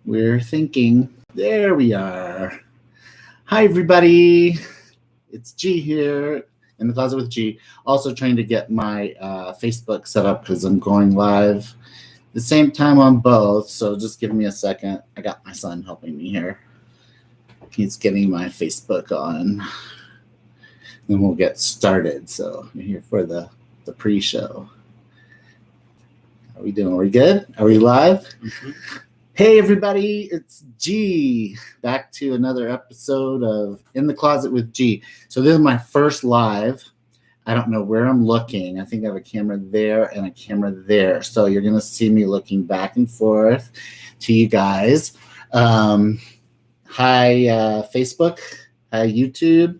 We're thinking. There we are. Hi, everybody. It's G here in the closet with G. Also trying to get my Facebook set up because I'm going live the same time on both. So just give me a second. I got my son helping me here. He's getting my Facebook on. Then we'll get started. So I'm here for the pre-show. How are we doing? Are we good? Are we live? Mm-hmm. Hey, everybody. It's G. Back to another episode of In the Closet with G. So this is my first live. I don't know where I'm looking. I think I have a camera there and a camera there. So you're going to see me looking back and forth to you guys. Hi, Facebook. Hi, YouTube.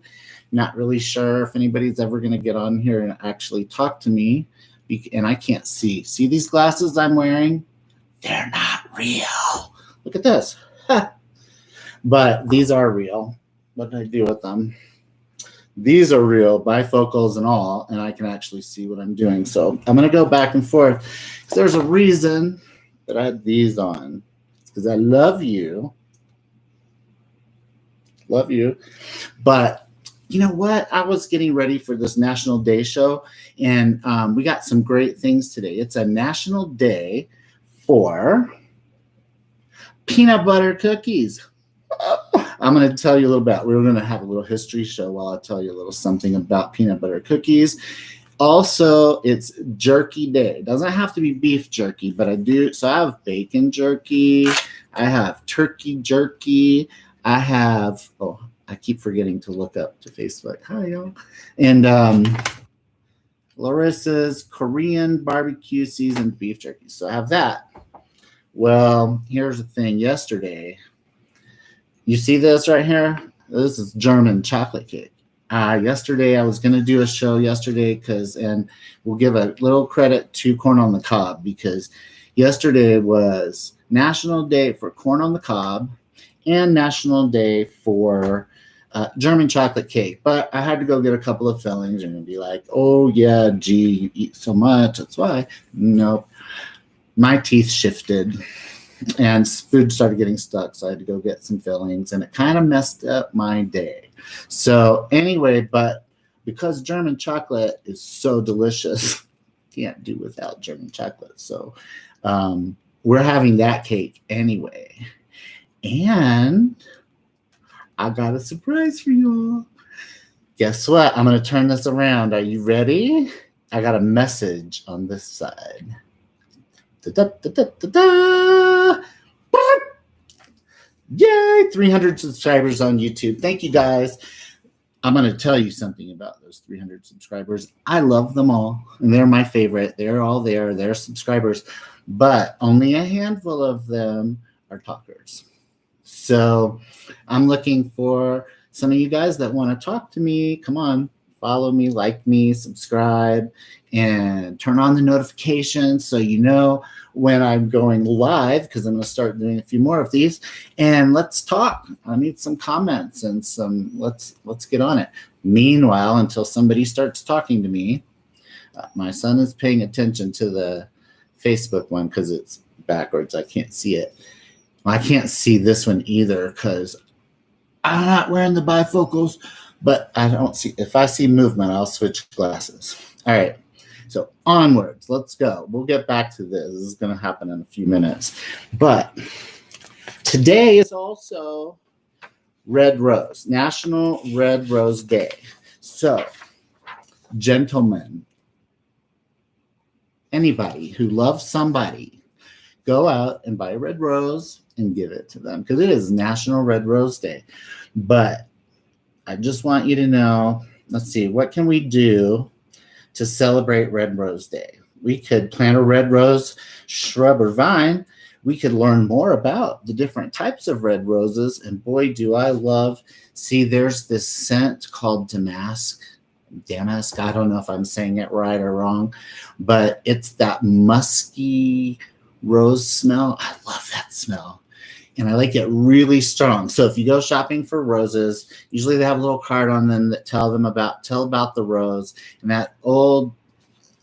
Not really sure if anybody's ever going to get on here and actually talk to me. And I can't see. See these glasses I'm wearing? They're not real. Look at this. But these are real. What did I do with them? These are real, bifocals and all, and I can actually see what I'm doing. So I'm going to go back and forth. There's a reason that I had these on. It's because I love you. Love you. But you know what? I was getting ready for this National Day show, and we got some great things today. It's a National Day for peanut butter cookies. I'm going to tell you a little bit. We're going to have a little history show while I tell you a little something about peanut butter cookies. Also, it's Jerky Day. It doesn't have to be beef jerky, but I do. So I have bacon jerky. I have turkey jerky. I have, I keep forgetting to look up to Facebook. Hi, y'all. And Larissa's Korean barbecue seasoned beef jerky. So I have that. Well, here's the thing. Yesterday, you see this right here? This is German chocolate cake. Yesterday, I was going to do a show yesterday and we'll give a little credit to Corn on the Cob because yesterday was National Day for Corn on the Cob and National Day for German chocolate cake. But I had to go get a couple of fillings and be like, oh, yeah, gee, you eat so much. That's why. Nope. My teeth shifted and food started getting stuck. So I had to go get some fillings and it kind of messed up my day. So anyway, but because German chocolate is so delicious, can't do without German chocolate. So we're having that cake anyway. And I got a surprise for y'all. Guess what? I'm going to turn this around. Are you ready? I got a message on this side. Da-da-da-da-da-da. Yay! 300 subscribers on YouTube. Thank you, guys. I'm going to tell you something about those 300 subscribers. I love them all, and they're my favorite. They're all there. They're subscribers, but only a handful of them are talkers. So I'm looking for some of you guys that want to talk to me. Come on, follow me, like me, subscribe, and turn on the notifications so you know when I'm going live because I'm going to start doing a few more of these. And let's talk. I need some comments and let's get on it. Meanwhile, until somebody starts talking to me, my son is paying attention to the Facebook one because it's backwards. I can't see it. I can't see this one either because I'm not wearing the bifocals, but I don't see. If I see movement, I'll switch glasses. All right. So onwards. Let's go. We'll get back to this. This is going to happen in a few minutes. But today is also Red Rose, National Red Rose Day. So, gentlemen, anybody who loves somebody, go out and buy a red rose and give it to them because it is National Red Rose Day. But I just want you to know, let's see, what can we do to celebrate Red Rose Day? We could plant a red rose shrub or vine. We could learn more about the different types of red roses. And boy, do I love, see, there's this scent called damask. I don't know if I'm saying it right or wrong, but it's that musky rose smell. I love that smell. And I like it really strong. So if you go shopping for roses, usually they have a little card on them that tell about the rose. And that old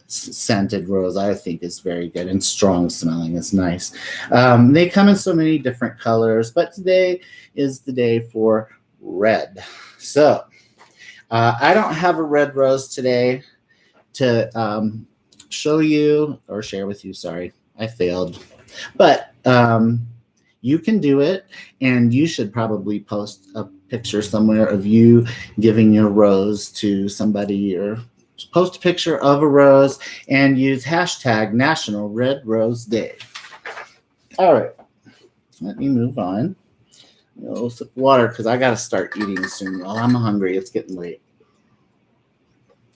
scented rose I think is very good, and strong smelling is nice. They come in so many different colors, but today is the day for red. So I don't have a red rose today to show you or share with you. Sorry, I failed. But you can do it, and you should probably post a picture somewhere of you giving your rose to somebody, or post a picture of a rose and use hashtag National Red Rose Day. All right, let me move on. A little sip of water because I got to start eating soon. Well, I'm hungry. It's getting late.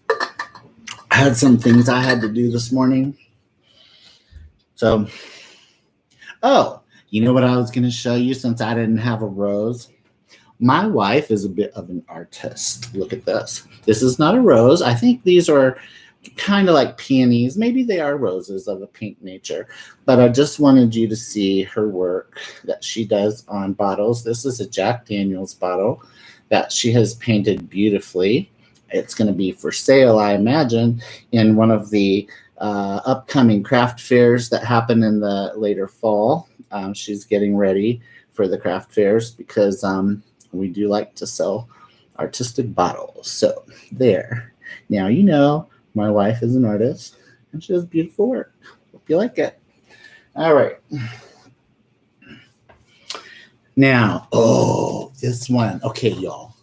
I had some things I had to do this morning. So, you know what I was going to show you since I didn't have a rose? My wife is a bit of an artist. Look at this. This is not a rose. I think these are kind of like peonies. Maybe they are roses of a pink nature. But I just wanted you to see her work that she does on bottles. This is a Jack Daniel's bottle that she has painted beautifully. It's going to be for sale, I imagine, in one of the upcoming craft fairs that happen in the later fall. She's getting ready for the craft fairs because we do like to sell artistic bottles. So there. Now you know my wife is an artist and she does beautiful work. Hope you like it. All right. Now, this one. Okay, y'all.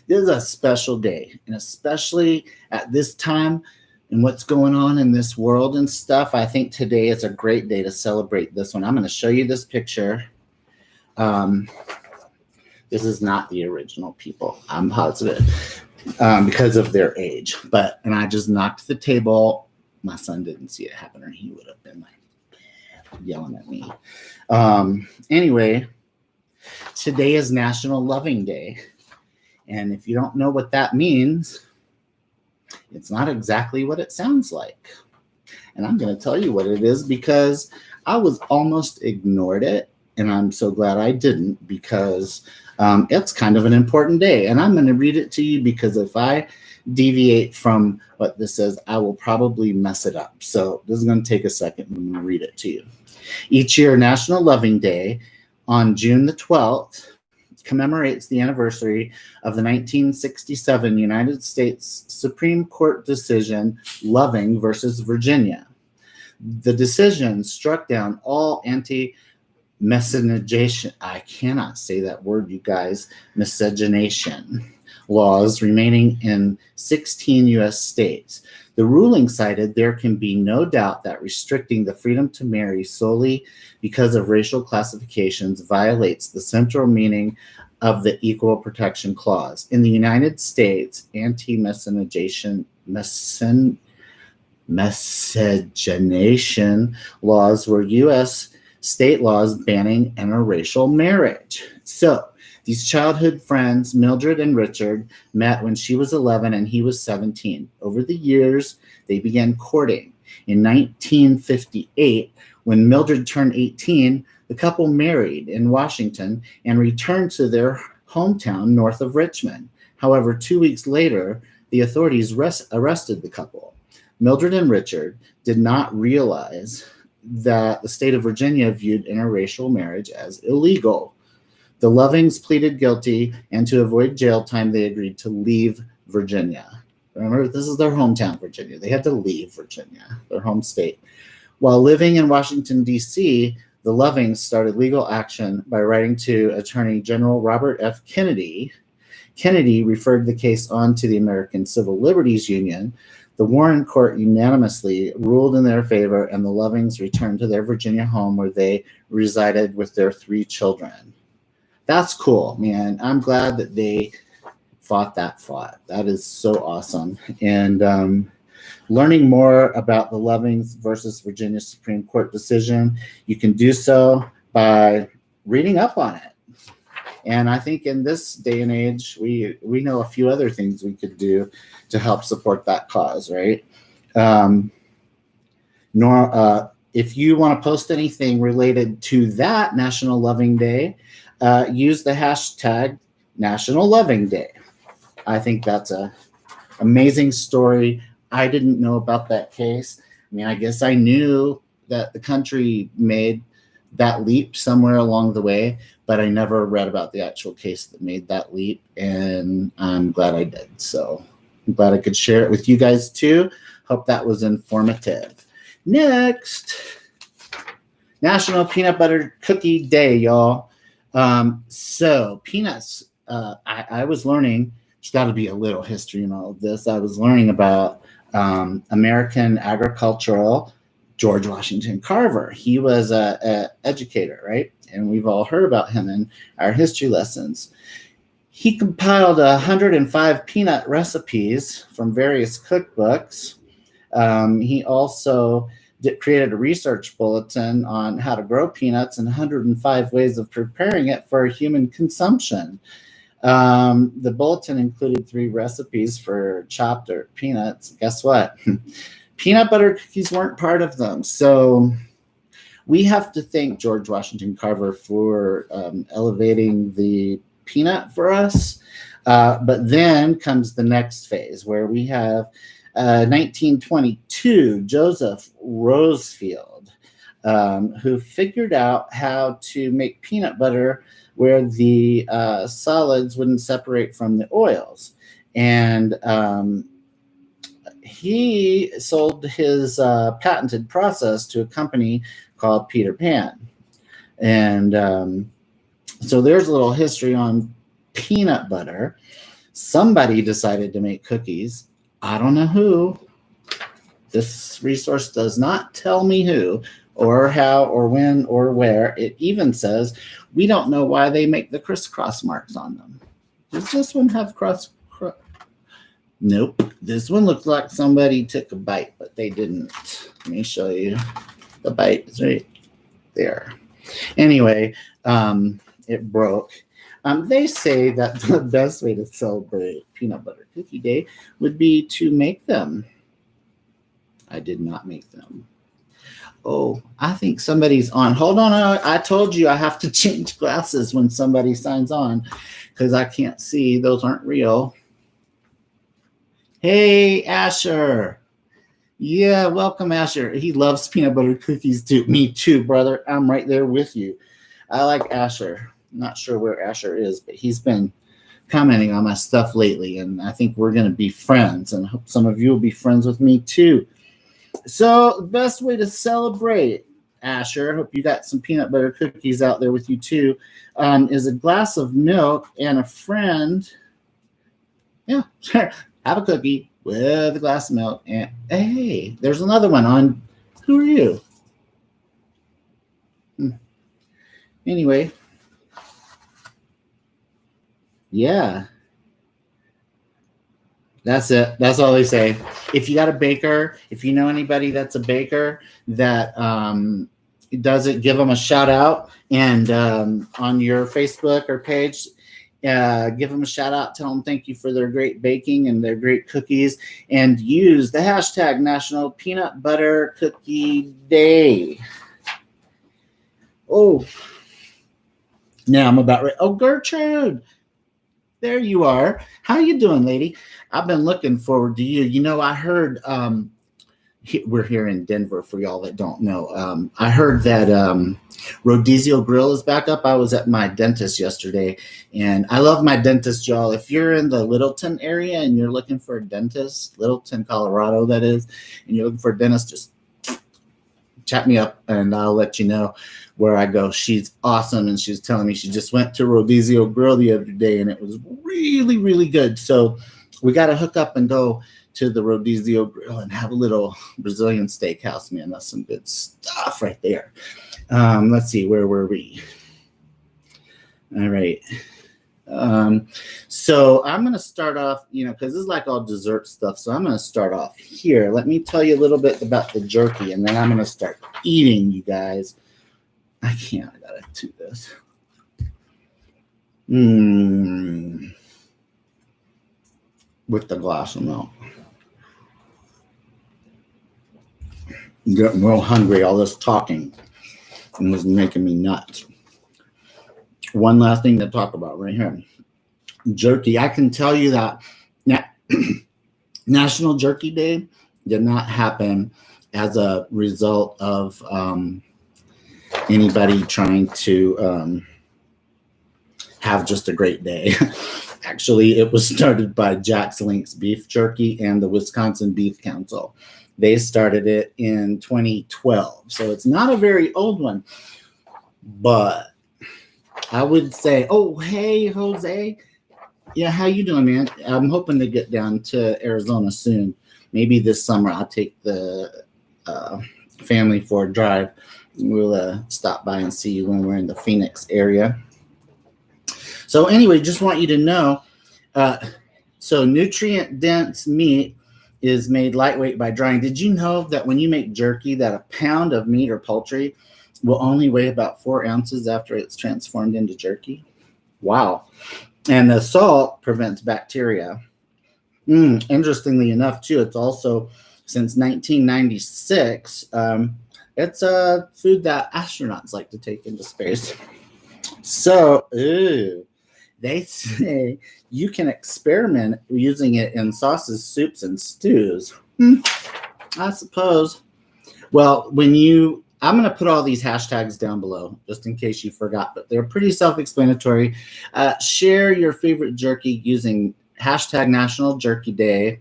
This is a special day, and especially at this time and what's going on in this world and stuff, I think today is a great day to celebrate this one. I'm going to show you this picture. This is not the original people, I'm positive, because of their age. And I just knocked the table. My son didn't see it happen, or he would have been like yelling at me. Anyway, today is National Loving Day. And if you don't know what that means, it's not exactly what it sounds like. And I'm going to tell you what it is because I was almost ignored it. And I'm so glad I didn't, because it's kind of an important day. And I'm going to read it to you because if I deviate from what this says, I will probably mess it up. So this is going to take a second. I'm going to read it to you. Each year, National Loving Day on June the 12th commemorates the anniversary of the 1967 United States Supreme Court decision, Loving versus Virginia. The decision struck down all anti-miscegenation, I cannot say that word, you guys, miscegenation laws remaining in 16 U.S. states. The ruling cited there can be no doubt that restricting the freedom to marry solely because of racial classifications violates the central meaning of the Equal Protection Clause. In the United States, anti-miscegenation laws were U.S. state laws banning interracial marriage. So these childhood friends, Mildred and Richard, met when she was 11 and he was 17. Over the years, they began courting. In 1958, when Mildred turned 18, the couple married in Washington and returned to their hometown north of Richmond. However, 2 weeks later, the authorities arrested the couple. Mildred and Richard did not realize that the state of Virginia viewed interracial marriage as illegal. The Lovings pleaded guilty, and to avoid jail time, they agreed to leave Virginia. Remember, this is their hometown, Virginia. They had to leave Virginia, their home state. While living in Washington, D.C., the Lovings started legal action by writing to Attorney General Robert F. Kennedy. Kennedy referred the case on to the American Civil Liberties Union. The Warren Court unanimously ruled in their favor, and the Lovings returned to their Virginia home where they resided with their 3 children. That's cool, man. I'm glad that they fought that fight. That is so awesome. And learning more about the Lovings versus Virginia Supreme Court decision, you can do so by reading up on it. And I think in this day and age, we know a few other things we could do to help support that cause, right? If you want to post anything related to that National Loving Day, use the hashtag National Loving Day. I think that's an amazing story. I didn't know about that case. I mean, I guess I knew that the country made that leap somewhere along the way, but I never read about the actual case that made that leap, and I'm glad I did. So I'm glad I could share it with you guys too. Hope that was informative. Next, National Peanut Butter Cookie Day, y'all. So peanuts, I was learning, there's got to be a little history in all of this. I was learning about American agricultural George Washington Carver. He was a educator, right? And we've all heard about him in our history lessons. He compiled 105 peanut recipes from various cookbooks. He also created a research bulletin on how to grow peanuts and 105 ways of preparing it for human consumption. The bulletin included 3 recipes for chopped peanuts. Guess what? Peanut butter cookies weren't part of them. So we have to thank George Washington Carver for elevating the peanut for us. But then comes the next phase where we have 1922, Joseph Rosefield, who figured out how to make peanut butter where the solids wouldn't separate from the oils. And he sold his patented process to a company called Peter Pan. And so there's a little history on peanut butter. Somebody decided to make cookies. I don't know who. This resource does not tell me who or how or when or where. It even says we don't know why they make the crisscross marks on them. Does this one have cross? Nope. This one looks like somebody took a bite, but they didn't. Let me show you. The bite is right there. Anyway, it broke. They say that the best way to celebrate Peanut Butter Cookie Day would be to make them. I did not make them. Oh, I think somebody's on. Hold on. I told you I have to change glasses when somebody signs on because I can't see. Those aren't real. Hey, Asher. Yeah, welcome, Asher. He loves peanut butter cookies too. Me too, brother. I'm right there with you. I like Asher. Not sure where Asher is, but he's been commenting on my stuff lately, and I think we're going to be friends, and I hope some of you will be friends with me too. So the best way to celebrate, Asher, hope you got some peanut butter cookies out there with you too, is a glass of milk and a friend. Yeah, sure. Have a cookie with a glass of milk. And hey, there's another one on. Who are you? Anyway. Yeah. That's it. That's all they say. If you got a baker, if you know anybody that's a baker that does it, give them a shout out. And on your Facebook or page, give them a shout out. Tell them thank you for their great baking and their great cookies. And use the hashtag National Peanut Butter Cookie Day. Oh, now I'm about ready. Oh, Gertrude. There you are. How you doing, lady? I've been looking forward to you. You know, I heard we're here in Denver for y'all that don't know. I heard that Rodizio Grill is back up. I was at my dentist yesterday, and I love my dentist, y'all. If you're in the Littleton area and you're looking for a dentist, Littleton, Colorado, that is, and you're looking for a dentist, just chat me up and I'll let you know where I go. She's awesome, and she's telling me she just went to Rodizio Grill the other day, and it was really, really good. So we got to hook up and go to the Rodizio Grill and have a little Brazilian steakhouse, man. That's some good stuff right there. Let's see, where were we? All right. So I'm going to start off, because this is like all dessert stuff. So I'm going to start off here. Let me tell you a little bit about the jerky, and then I'm going to start eating, you guys. I can't. I got to do this. With the glass of milk. I'm getting real hungry. All this talking was making me nuts. One last thing to talk about right here. Jerky. I can tell you that National Jerky Day did not happen as a result of anybody trying to have just a great day. Actually, it was started by Jack's Links Beef Jerky and the Wisconsin Beef Council. They started it in 2012, so it's not a very old one. But I would say, oh, hey, Jose. Yeah, how you doing, man? I'm hoping to get down to Arizona soon. Maybe this summer I'll take the family for a drive. We'll stop by and see you when we're in the Phoenix area. So anyway, just want you to know, so nutrient-dense meat is made lightweight by drying. Did you know that when you make jerky, that a pound of meat or poultry will only weigh about 4 ounces after it's transformed into jerky? Wow. And the salt prevents bacteria. Interestingly enough, too, it's also, since 1996, it's a food that astronauts like to take into space. So, they say you can experiment using it in sauces, soups, and stews. I suppose. Well, I'm going to put all these hashtags down below just in case you forgot, but they're pretty self-explanatory. Share your favorite jerky using hashtag National Jerky Day.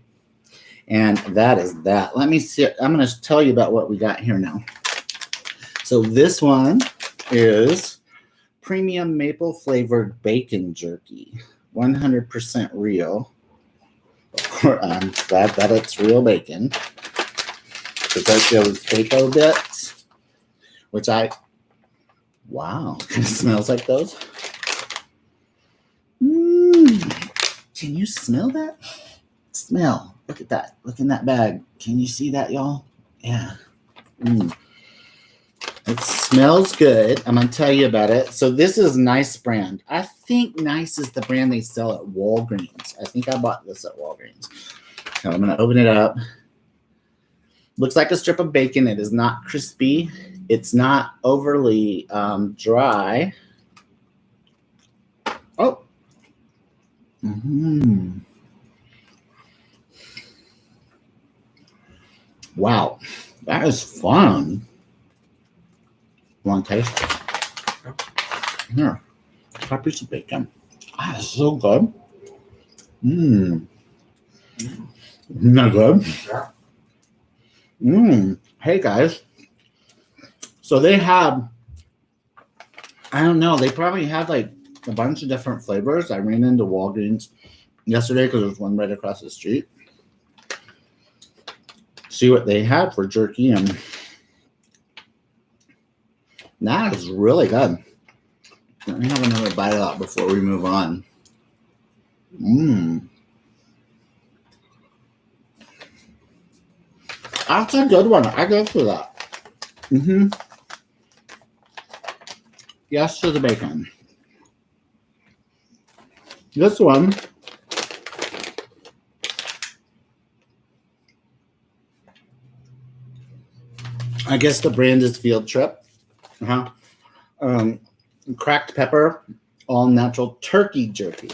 And that is that. Let me see. I'm going to tell you about what we got here now. So this one is premium maple flavored bacon jerky, 100% real. I'm glad that it's real bacon. Because those Faco bits, which wow, kind of smells like those. Can you smell that? Smell. Look at that. Look in that bag. Can you see that, y'all? Yeah. It smells good. I'm going to tell you about it. So this is Nice brand. I think Nice is the brand they sell at Walgreens. I think I bought this at Walgreens. So I'm going to open it up. Looks like a strip of bacon. It is not crispy. It's not overly dry. Oh. Wow. That is fun. Want to taste it? Here. Try a piece of bacon. Ah, it's so good. Isn't that good? Hey, guys. So they have, I don't know, they probably had like a bunch of different flavors. I ran into Walgreens yesterday because there's one right across the street. See what they had for jerky, and that is really good. Let me have another bite out before we move on. That's a good one. I go for that. Yes to the bacon. This one, I guess the brand is Field Trip. Cracked pepper, all natural turkey jerky.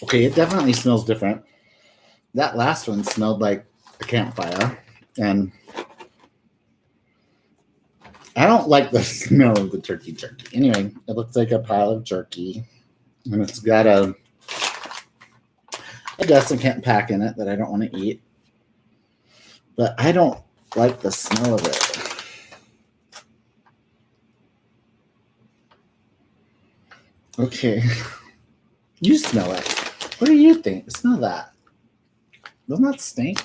Okay, it definitely smells different. That last one smelled like a campfire, and I don't like the smell of the turkey jerky. Anyway, it looks like a pile of jerky, and it's got a desiccant pack in it that I don't want to eat, but I don't like the smell of it. Okay, you smell it. What do you think? Smell that. Doesn't that stink?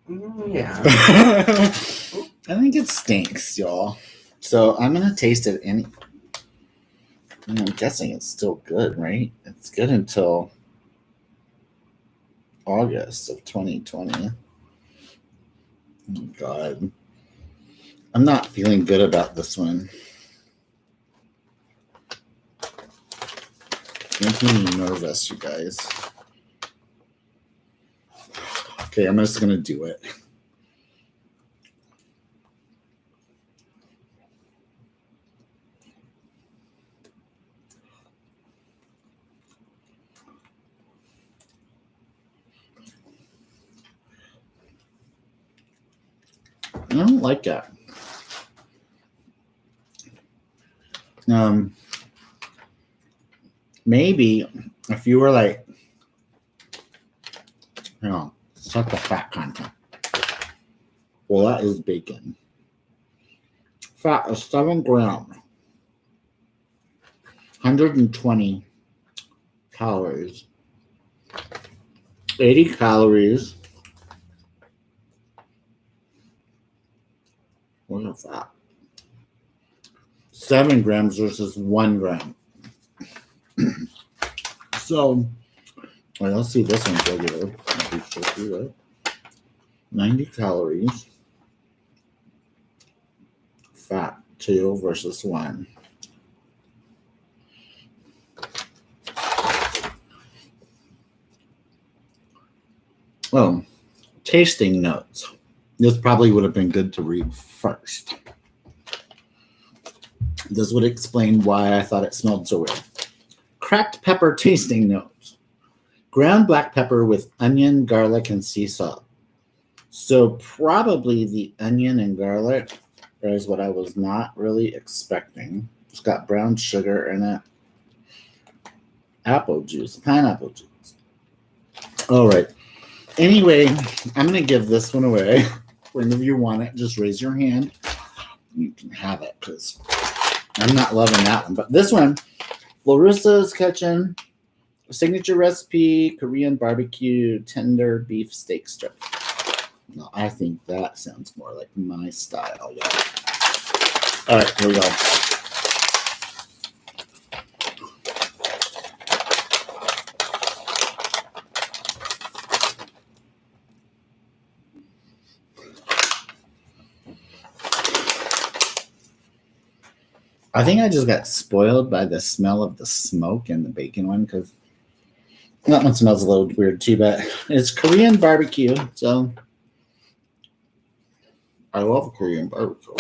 Yeah. I think it stinks, y'all. So I'm going to taste it. I'm guessing it's still good, right? It's good until August of 2020. Oh, God. I'm not feeling good about this one. Making me nervous, you guys. Okay, I'm just going to do it. I don't like that. Maybe if you were like, check the fat content. Well, that is bacon. Fat is 7 grams, 120 calories, 80 calories. What is that? 7 grams versus 1 gram. So, well, let's see, this one's regular. 90 calories. Fat 2 versus 1. Oh, tasting notes. This probably would have been good to read first. This would explain why I thought it smelled so weird. Cracked pepper tasting notes. Ground black pepper with onion, garlic, and sea salt. So probably the onion and garlic is what I was not really expecting. It's got brown sugar in it. Apple juice, pineapple juice. All right. Anyway, I'm going to give this one away. If you want it, just raise your hand. You can have it because I'm not loving that one. But this one, Larissa's Kitchen, signature recipe, Korean barbecue, tender beef steak strip. No, I think that sounds more like my style. Yeah. All right, here we go. I think I just got spoiled by the smell of the smoke and the bacon one because that one smells a little weird too, but it's Korean barbecue, so I love Korean barbecue.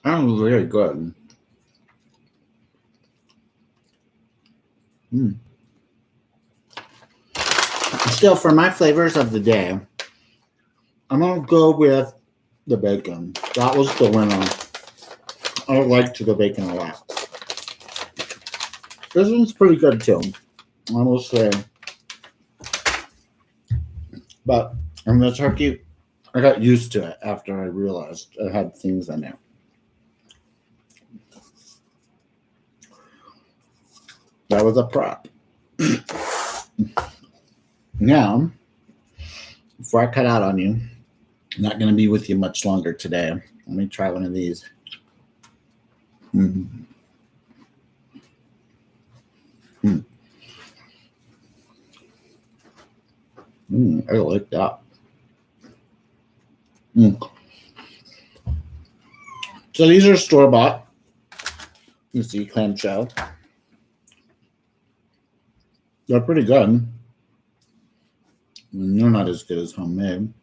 That was really good. Still, for my flavors of the day, I'm going to go with the bacon. That was the winner. I liked the bacon a lot. This one's pretty good too, I will say. But on the turkey, I got used to it after I realized it had things in it. That was a prop. Now, before I cut out on you, I'm not going to be with you much longer today. Let me try one of these. I like that. So these are store-bought. You see, clamshell. They're pretty good. They're not as good as homemade.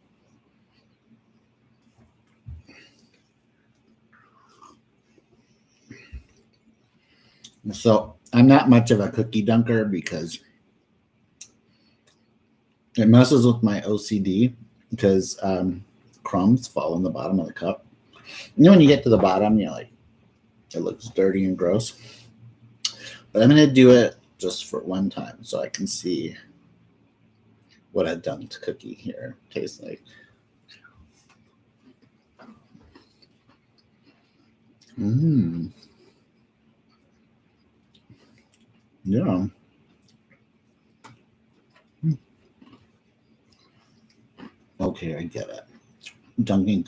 So I'm not much of a cookie dunker because it messes with my OCD because crumbs fall in the bottom of the cup. You know, when you get to the bottom, you're like, it looks dirty and gross. But I'm going to do it just for one time so I can see what I've done to cookie here tastes like. Yeah. Okay, I get it. Dunking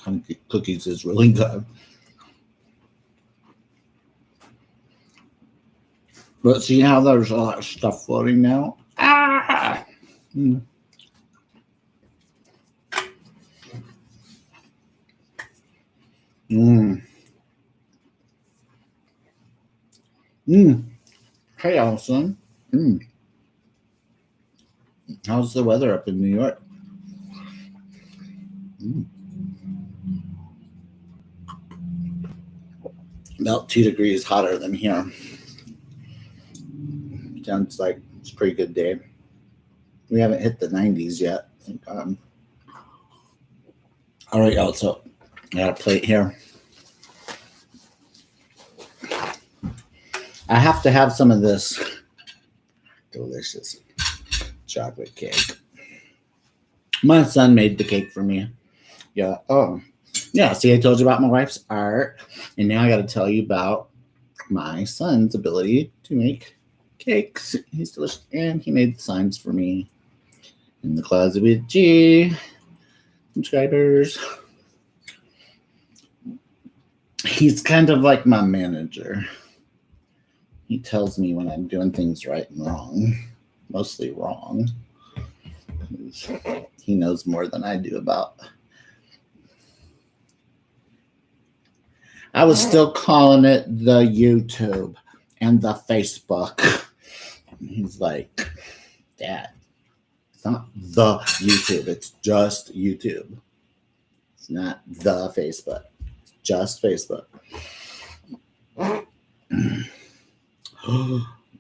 cookies is really good. But see how there's a lot of stuff floating now? Mm. Hey, Allison. Mm. How's the weather up in New York? Mm. About 2 degrees hotter than here. Sounds like it's a pretty good day. We haven't hit the 90s yet. Thank God. All right, also, I got a plate here. I have to have some of this delicious chocolate cake. My son made the cake for me. Yeah. Oh, yeah. See, I told you about my wife's art, and now I got to tell you about my son's ability to make cakes. He's delicious, and he made the signs for me. In the closet with G. Subscribers. He's kind of like my manager. He tells me when I'm doing things right and wrong, mostly wrong. He knows more than I do about. I was still calling it the YouTube and the Facebook. He's like, Dad, it's not the YouTube. It's just YouTube. It's not the Facebook. It's just Facebook.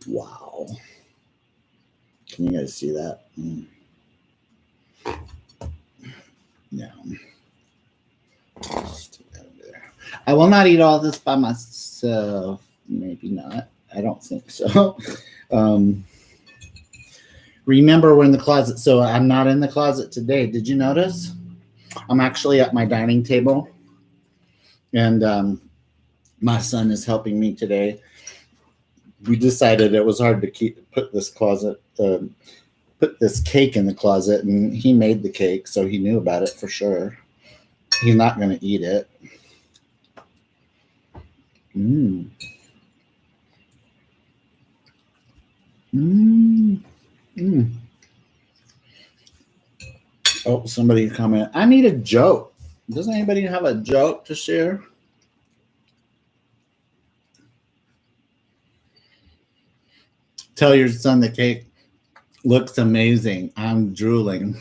Wow. Can you guys see that? Yeah. I will not eat all this by myself. Maybe not. I don't think so. Remember, we're in the closet. So I'm not in the closet today. Did you notice? I'm actually at my dining table. And my son is helping me today. We decided it was hard to put this cake in the closet, and he made the cake, so he knew about it for sure. He's not going to eat it. Mm. Mm. Mm. Oh, somebody comment. I need a joke. Doesn't anybody have a joke to share? Tell your son the cake looks amazing. I'm drooling.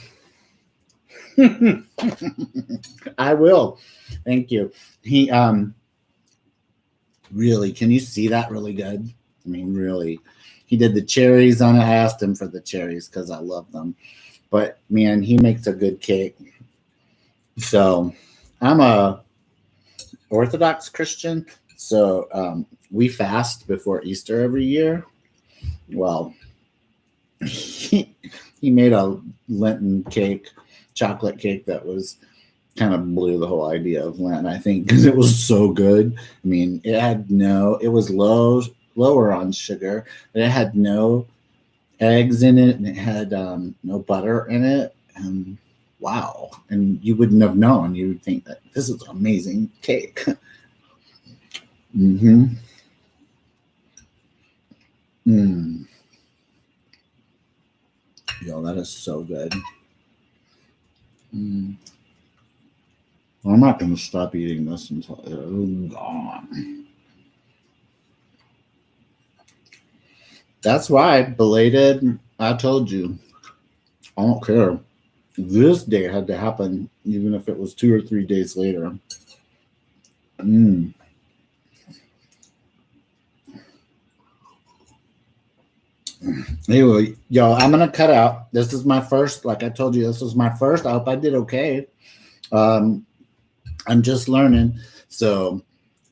I will. Thank you. He really, can you see that really good? I mean, really. He did the cherries on it. I asked him for the cherries because I love them. But man, he makes a good cake. So I'm a Orthodox Christian. So we fast before Easter every year. Well, he made a Lenten cake, chocolate cake that was kind of blew the whole idea of Lent, I think, because it was so good. I mean, it was lower on sugar, but it had no eggs in it, and it had no butter in it. And wow, and you wouldn't have known. You would think that this is an amazing cake. Mm-hmm. Yo, that is so good. Well, I'm not going to stop eating this until it's gone. That's why belated. I told you, I don't care. This day had to happen, even if it was 2 or 3 days later. Anyway, yo, I'm gonna cut out. This is my first. Like I told you, this was my first. I hope I did okay. I'm just learning, so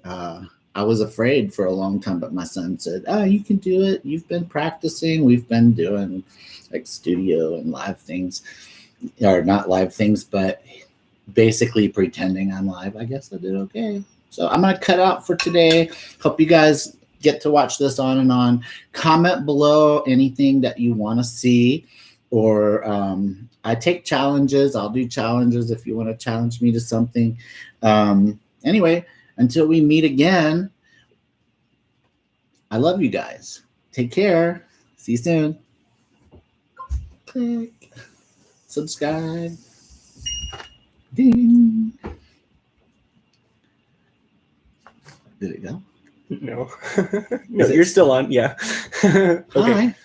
I was afraid for a long time. But my son said, "Oh, you can do it. You've been practicing. We've been doing like studio and live things, or not live things, but basically pretending I'm live. I guess I did okay. So I'm gonna cut out for today. Hope you guys get to watch this on and on. Comment below anything that you want to see, or I take challenges. I'll do challenges if you want to challenge me to something. Anyway, until we meet again, I love you guys. Take care. See you soon. Click. Subscribe. Ding. Did it go? No. No, you're still on. Yeah. Okay. Hi.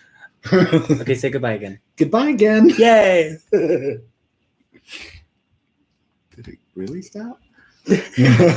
Okay, say goodbye again. Goodbye again. Yay! Did it really stop?